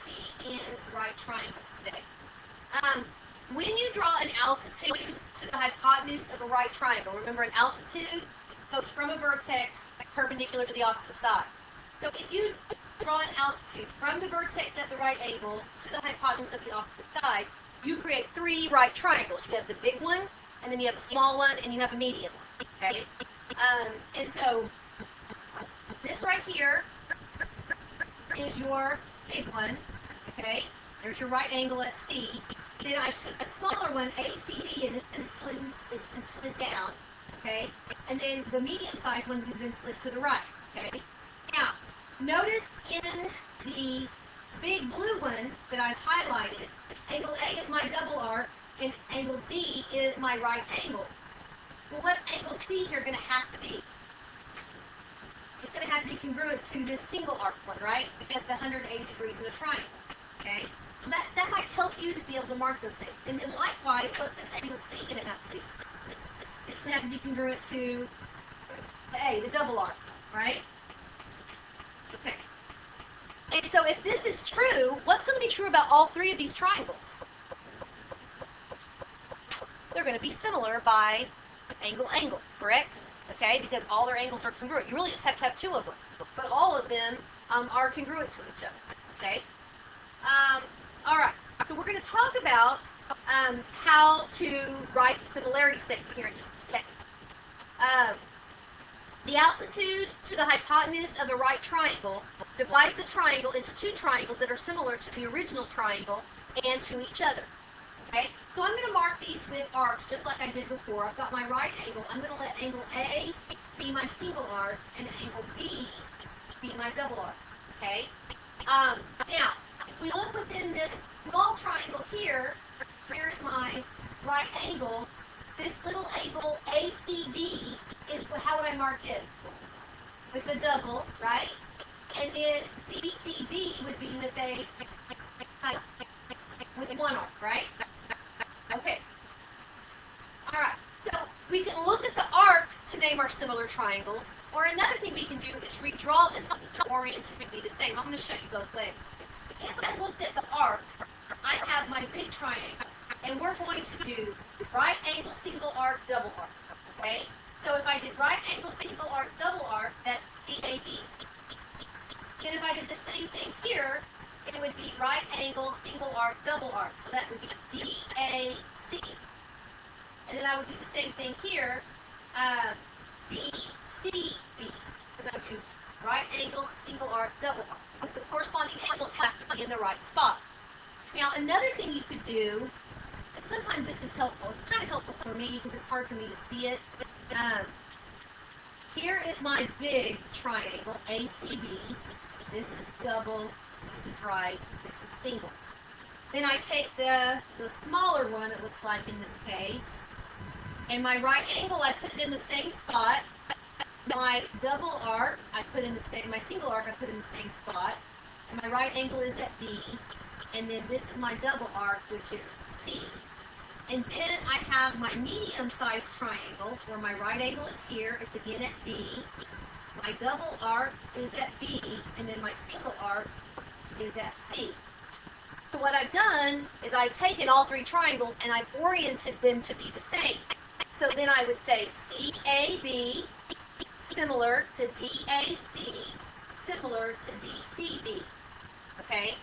variety in right triangles today. When you draw an altitude to the hypotenuse of a right triangle, remember an altitude goes from a vertex perpendicular to the opposite side. So if you draw an altitude from the vertex at the right angle to the hypotenuse of the opposite side, you create 3 right triangles. You have the big one, and then you have a small one, and you have a medium one. Okay? And so this right here is your big one. Okay? There's your right angle at C. Then I took the smaller one, ACD, and it's been slid down. Okay? And then the medium-sized one has been slid to the right. Okay? Now, notice in the big blue one that I've highlighted, angle A is my double arc, and angle D is my right angle. Well, what's angle C here going to have to be? It's going to have to be congruent to this single arc one, right? Because the 180 degrees in a triangle. Okay? So that might help you to be able to mark those things. And then likewise, what's this angle C going to have to be? It's going to have to be congruent to the A, the double arc, right? Okay. And so if this is true, what's going to be true about all 3 of these triangles? They're going to be similar by angle, correct? Okay, because all their angles are congruent. You really just have to have 2 of them, but all of them are congruent to each other. Okay. All right. So we're going to talk about how to write the similarity statement here in just a second. The altitude to the hypotenuse of the right triangle divides the triangle into 2 triangles that are similar to the original triangle and to each other. Okay? So I'm going to mark these with arcs just like I did before. I've got my right angle. I'm going to let angle A be my single arc and angle B be my double arc. Okay? Now, if we look within this small triangle here, here's my right angle. This little angle ACD is, how would I mark it? With a double, right? And then DCB would be with 1 arc, right? Okay. All right. So we can look at the arcs to name our similar triangles, or another thing we can do is redraw them so they're oriented to be the same. I'm going to show you both ways. If I looked at the arcs, I have my big triangle, and we're going to do right angle, single arc, double arc. Okay? So if I did right angle, single arc, double arc, that's CAB. And if I did the same thing here, it would be right angle, single arc, double arc. So that would be DAC. And then I would do the same thing here, DCB. Because I would do right angle, single arc, double arc. Because the corresponding angles have to be in the right spots. Now, another thing you could do, and sometimes this is helpful. It's kind of helpful for me because it's hard for me to see it. Here is my big triangle, ACB. This is double, this is right, this is single. Then I take the smaller one, it looks like in this case, and my right angle, I put it in the same spot. My double arc, I put in the same, my single arc, I put in the same spot. And my right angle is at D. And then this is my double arc, which is C. And then I have my medium-sized triangle, where my right angle is here, it's again at D. My double arc is at B, and then my single arc is at C. So what I've done is I've taken all 3 triangles and I've oriented them to be the same. So then I would say CAB, similar to DAC, similar to DCB. Okay?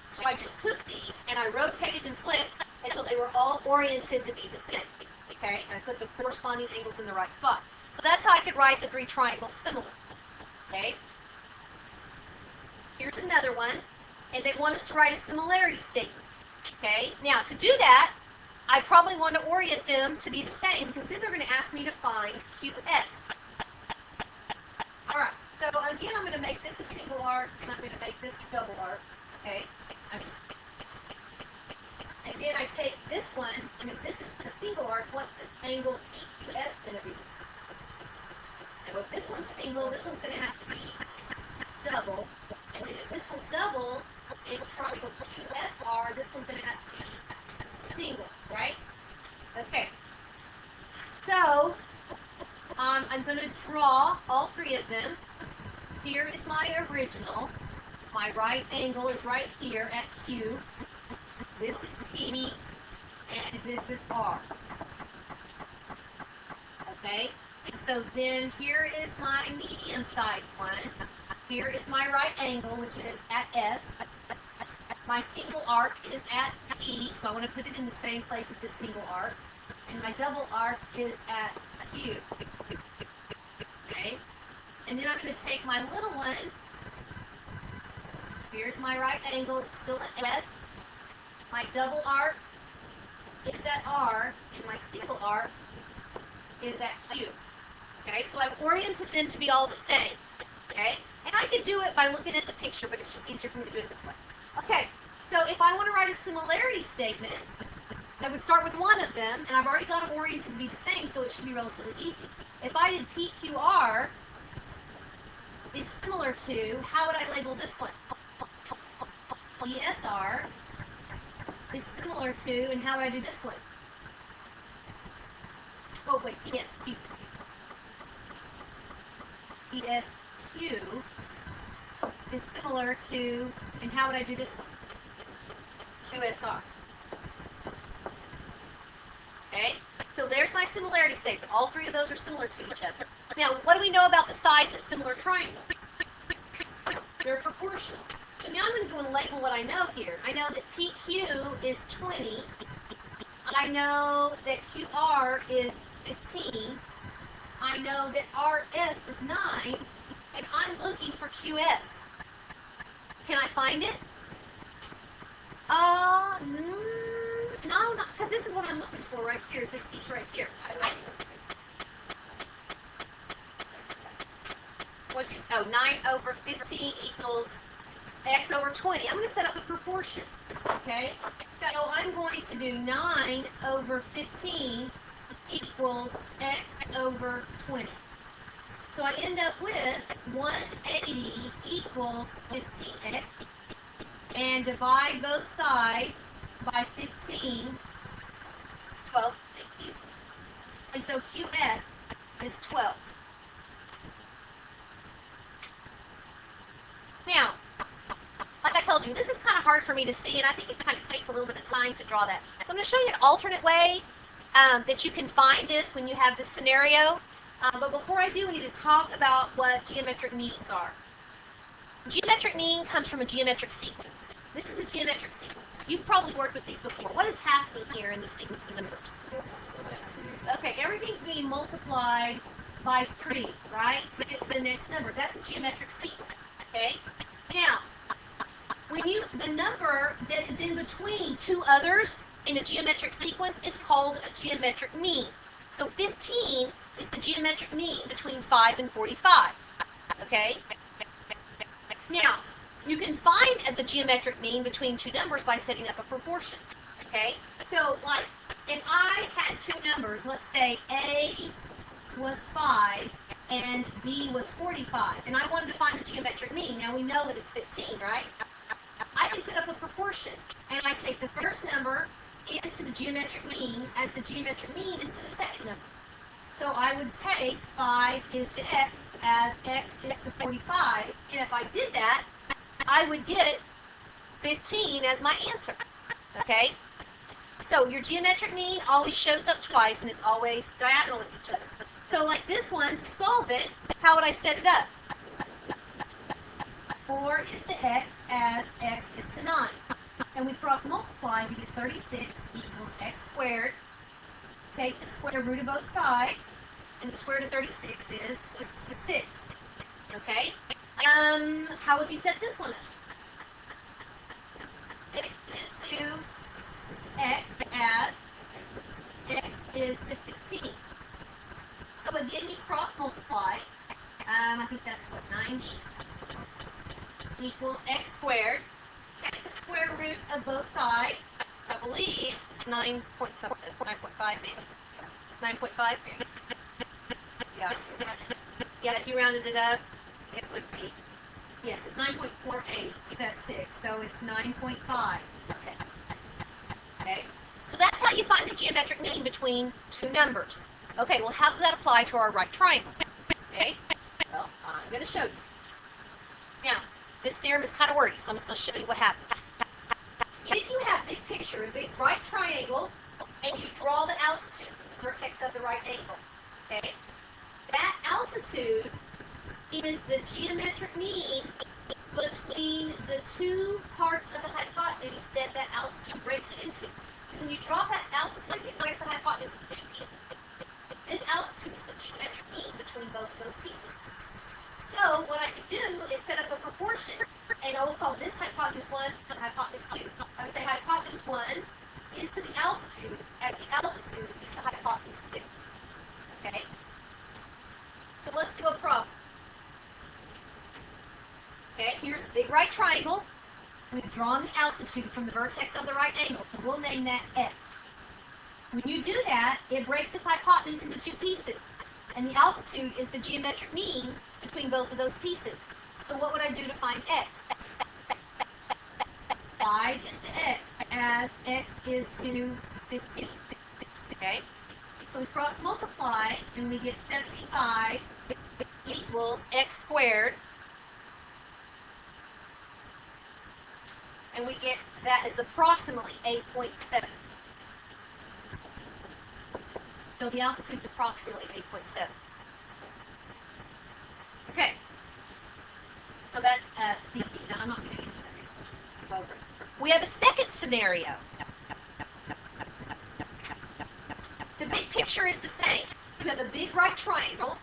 So I just took these and I rotated and flipped until they were all oriented to be the same. Okay? And I put the corresponding angles in the right spot. So that's how I could write the 3 triangles similar. Okay? Here's another one. And they want us to write a similarity statement. Okay? Now, to do that, I probably want to orient them to be the same because then they're going to ask me to find QX. Alright, so again, I'm going to make this a single arc and I'm going to make this a double arc. Okay? And then I take this one, and if this is a single arc, what's this angle PQS going to be? And if this one's single, this one's going to have to be double. And then if this one's double, it's triangle QSR, this one's going to have to be single, right? Okay. So, I'm going to draw all 3 of them. Here is my original. My right angle is right here at Q. This is P, and this is R. Okay? So then here is my medium-sized one. Here is my right angle, which is at S. My single arc is at P, so I want to put it in the same place as the single arc. And my double arc is at Q. Okay? And then I'm going to take my little one. Here's my right angle, it's still at S. My double arc is at R, and my single arc is at Q. Okay, so I've oriented them to be all the same. Okay, and I could do it by looking at the picture, but it's just easier for me to do it this way. Okay, so if I want to write a similarity statement, I would start with one of them, and I've already got them oriented to be the same, so it should be relatively easy. If I did PQR is similar to, how would I label this one? PSR is similar to, and how would I do this one? Oh wait, PSQ. PSQ is similar to, and how would I do this one? QSR. Okay, so there's my similarity statement. All three of those are similar to each other. Now, what do we know about the sides of similar triangles? They're proportional. So now I'm going to go and label what I know here. I know that PQ is 20. I know that QR is 15. I know that RS is 9. And I'm looking for QS. Can I find it? No, not because this is what I'm looking for right here. This piece right here. What'd you say? Oh, 9 over 15 equals x over 20. I'm going to set up a proportion. Okay? So I'm going to do 9 over 15 equals x over 20. So I end up with 180 equals 15x. And divide both sides by 15. 12. Thank you. And so QS is 12. Now, like I told you, this is kind of hard for me to see, and I think it kind of takes a little bit of time to draw that. So I'm going to show you an alternate way that you can find this when you have this scenario. But before I do, we need to talk about what geometric means are. Geometric mean comes from a geometric sequence. This is a geometric sequence. You've probably worked with these before. What is happening here in the sequence of numbers? Okay, everything's being multiplied by 3, right, to get to the next number. That's a geometric sequence, okay? Now, the number that is in between two others in a geometric sequence is called a geometric mean. So 15 is the geometric mean between 5 and 45, okay? Now, you can find the geometric mean between two numbers by setting up a proportion, okay? So, like, if I had two numbers, let's say A was 5 and B was 45, and I wanted to find the geometric mean. Now, we know that it's 15, right? I can set up a proportion, and I take the first number is to the geometric mean as the geometric mean is to the second number. So I would take 5 is to x as x is to 45, and if I did that, I would get 15 as my answer, okay? So your geometric mean always shows up twice, and it's always diagonal with each other. So like this one, to solve it, how would I set it up? 4 is to x as x is to 9. And we cross multiply, we get 36 equals x squared. Take the square root of both sides, and the square root of 36 is 6. Okay? How would you set this one up? 6 is to x as x is to 15. So again, you cross multiply. I think that's what, 90 equals x squared. Take the square root of both sides. I believe it's 9 point something, 9.5 maybe. 9.5? Yeah. Yeah, if you rounded it up, it would be. Yes, it's 9.48. That's 6, so it's 9.5. Okay. So that's how you find the geometric mean between two numbers. Okay, well, how does that apply to our right triangles? Okay. Well, I'm going to show you. Now, This theorem is kind of wordy, so I'm just going to show you what happens. If you have a picture, a big right triangle, and you draw the altitude, the vertex of the right angle, okay? That altitude is the geometric mean between the two parts of the hypotenuse that that altitude breaks it into. So when you draw that altitude, it breaks the hypotenuse into two pieces. This altitude is the geometric mean between both of those pieces. So what I could do is set up a proportion, and I will call this hypotenuse 1 and hypotenuse 2. I would say hypotenuse 1 is to the altitude as the altitude is to hypotenuse 2. Okay? So let's do a problem. Okay, here's the big right triangle. We've drawn the altitude from the vertex of the right angle, so we'll name that x. When you do that, it breaks this hypotenuse into two pieces, and the altitude is the geometric mean between both of those pieces. So what would I do to find x? 5 is to x as x is to 15. Okay? So we cross multiply, and we get 75 equals x squared. And we get that is approximately 8.7. So the altitude is approximately 8.7. Okay. So that's C. Now I'm not going to answer that next question. Skip over it. We have a second scenario. The big picture is the same. You have a big right triangle,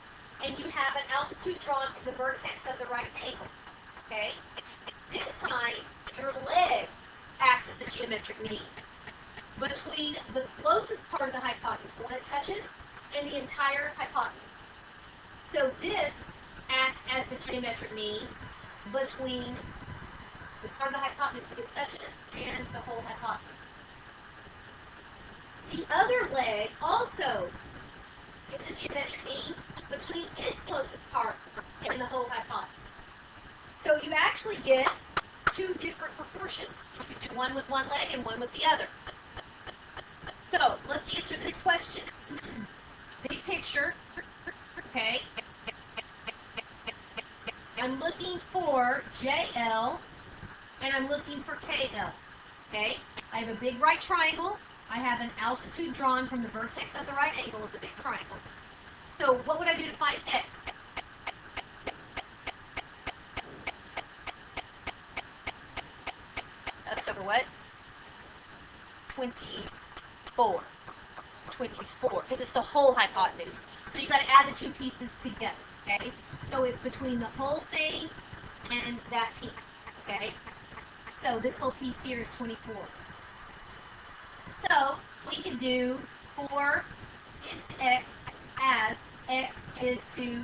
and you have an altitude drawn from the vertex of the right angle. Okay? This time, your leg acts as the geometric mean between the closest part of the hypotenuse, the one it touches, and the entire hypotenuse. So this acts as the geometric mean between the part of the hypotenuse that it touches and the whole hypotenuse. The other leg also is a geometric mean between its closest part and the whole hypotenuse. So you actually get two different proportions. You can do one with one leg and one with the other. So let's answer this question. Big picture, okay? I'm looking for JL and I'm looking for KL, okay? I have a big right triangle. I have an altitude drawn from the vertex of the right angle of the big triangle. So what would I do to find X? X over what? 24. 24, because it's the whole hypotenuse. So you've got to add the two pieces together, okay? So it's between the whole thing and that piece, okay? So this whole piece here is 24. So we can do 4 is to x as x is to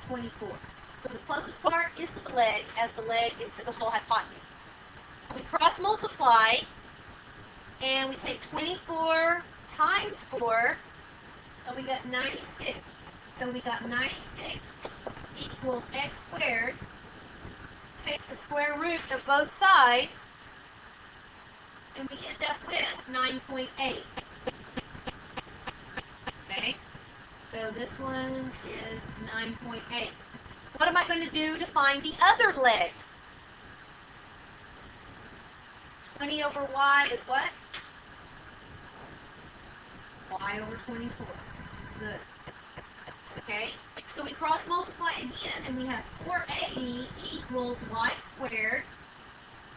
24. So the closest part is to the leg as the leg is to the whole hypotenuse. So we cross multiply and we take 24 times 4 and we got 96. So we got 96 equals x squared. Take the square root of both sides and we end up with 9.8. Okay, so this one is 9.8. What am I going to do to find the other leg? 20 over y is what? Y over 24. Good. Okay, so we cross multiply again and we have 480 equals y squared.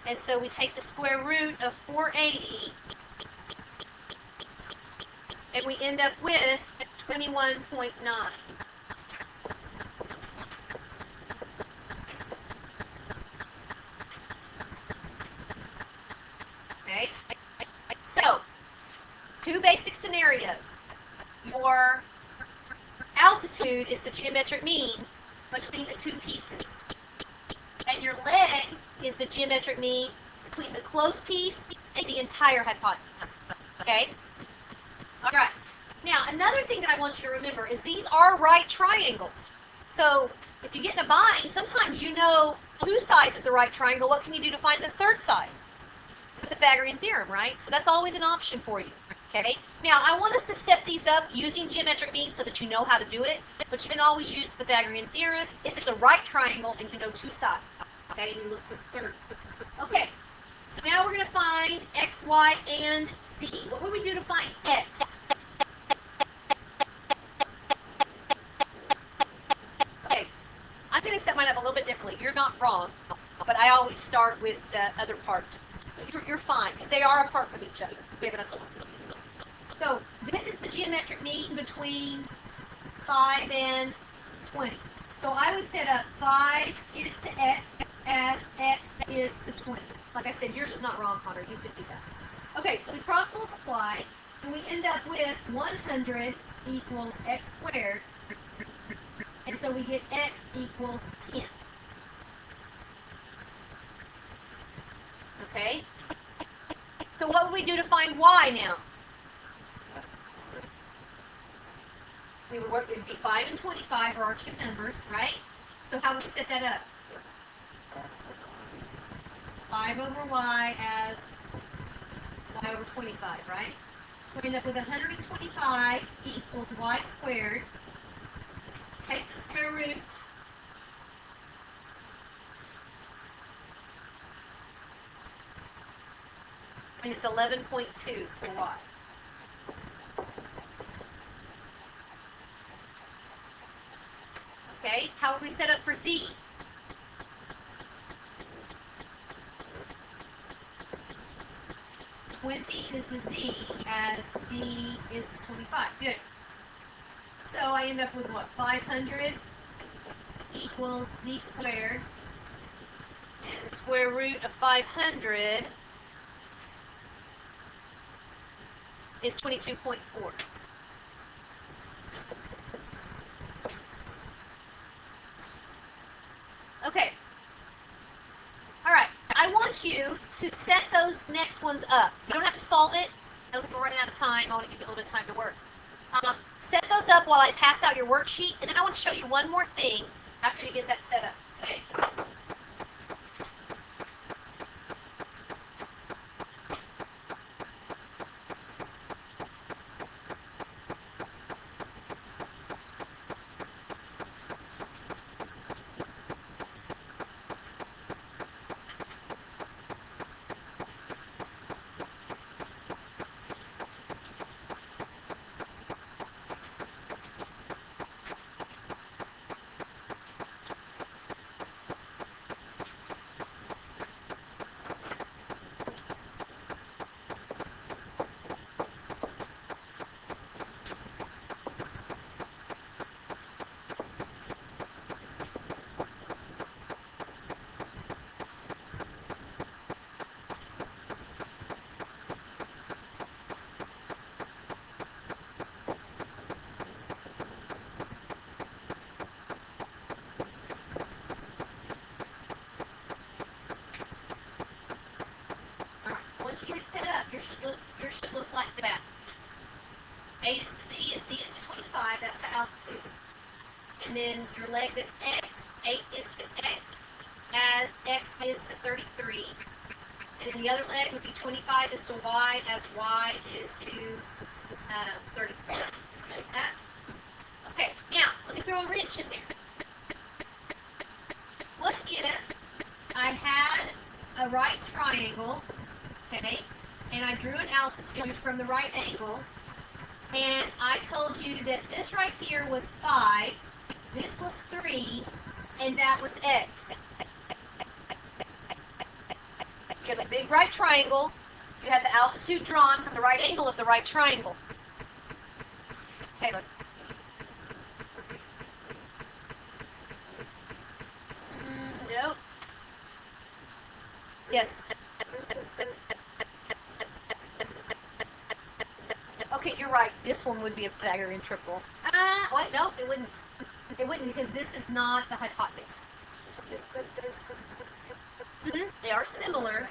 And so we take the square root of 480 and we end up with 21.9. Okay, so two basic scenarios. Your altitude is the geometric mean between the two pieces. And your leg is the geometric mean between the close piece and the entire hypotenuse. Okay? Alright. Now, another thing that I want you to remember is these are right triangles. So, if you get in a bind, sometimes you know two sides of the right triangle. What can you do to find the third side? The Pythagorean theorem, right? So that's always an option for you. Okay? Now, I want us to set these up using geometric means so that you know how to do it, but you can always use the Pythagorean theorem if it's a right triangle and you know two sides. Okay, you look for 30. Okay, so now we're going to find x, y, and z. What would we do to find x? Okay, I'm going to set mine up a little bit differently. You're not wrong, but I always start with the other part. You're fine, because they are apart from each other. So this is the geometric mean between 5 and 20. So I would set up 5 is to x as x is to 20. Like I said, yours is not wrong, Connor. You could do that. Okay, so we cross multiply, and we end up with 100 equals x squared. And so we get x equals 10. Okay? So what would we do to find y now? We would work, it would be 5 and 25 are our two numbers, right? So how would we set that up? 5 over y as y over 25, right? So we end up with 125 equals y squared. Take the square root. And it's 11.2 for y. Okay, how would we set up for z? Is to z as z is to 25. Good. So I end up with what? 500 equals z squared. And the square root of 500 is 22.4. Okay. All right. I want you to set those next ones up. You don't have to solve it. I don't think we're running out of time. I want to give you a little bit of time to work. Set those up while I pass out your worksheet, and then I want to show you one more thing after you get that set up. Okay. Yours should look like that. A is to Z and Z is to 25, that's the altitude. And then your leg that's X, 8 is to X, as X is to 33. And then the other leg would be 25 is to Y, as Y is to 33. Okay, now, let me throw a wrench in there. What if I had a right triangle, okay, and I drew an altitude from the right angle, and I told you that this right here was 5, this was 3, and that was X. You have a big right triangle, you have the altitude drawn from the right angle of the right triangle. Taylor. Nope. Yes. Okay, you're right. This one would be a Pythagorean triple. Wait, no, it wouldn't. It wouldn't because this is not the hypotenuse. They are similar.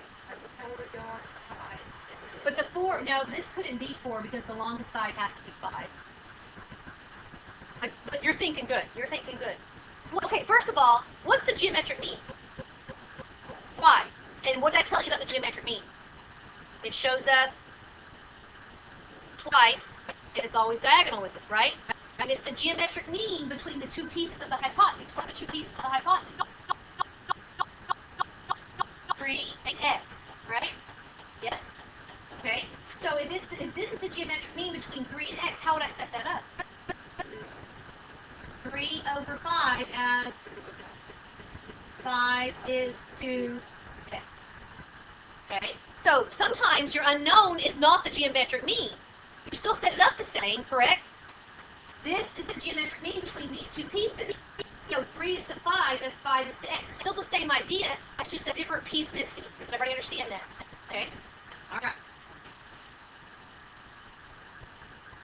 But the 4, no, this couldn't be 4 because the longest side has to be 5. But you're thinking good. You're thinking good. Well, okay, first of all, what's the geometric mean? 5. And what did I tell you about the geometric mean? It shows up twice, and it's always diagonal with it, right? And it's the geometric mean between the two pieces of the hypotenuse. What are the two pieces of the hypotenuse? between 3 and x, how would I set that up? 3 over 5 as 5 is to x. Okay? So sometimes your unknown is not the geometric mean. You still set it up the same, correct? This is the geometric mean between these two pieces. So 3 is to 5 as 5 is to x. It's still the same idea. It's just a different piece missing. Does everybody understand that? Okay? All right.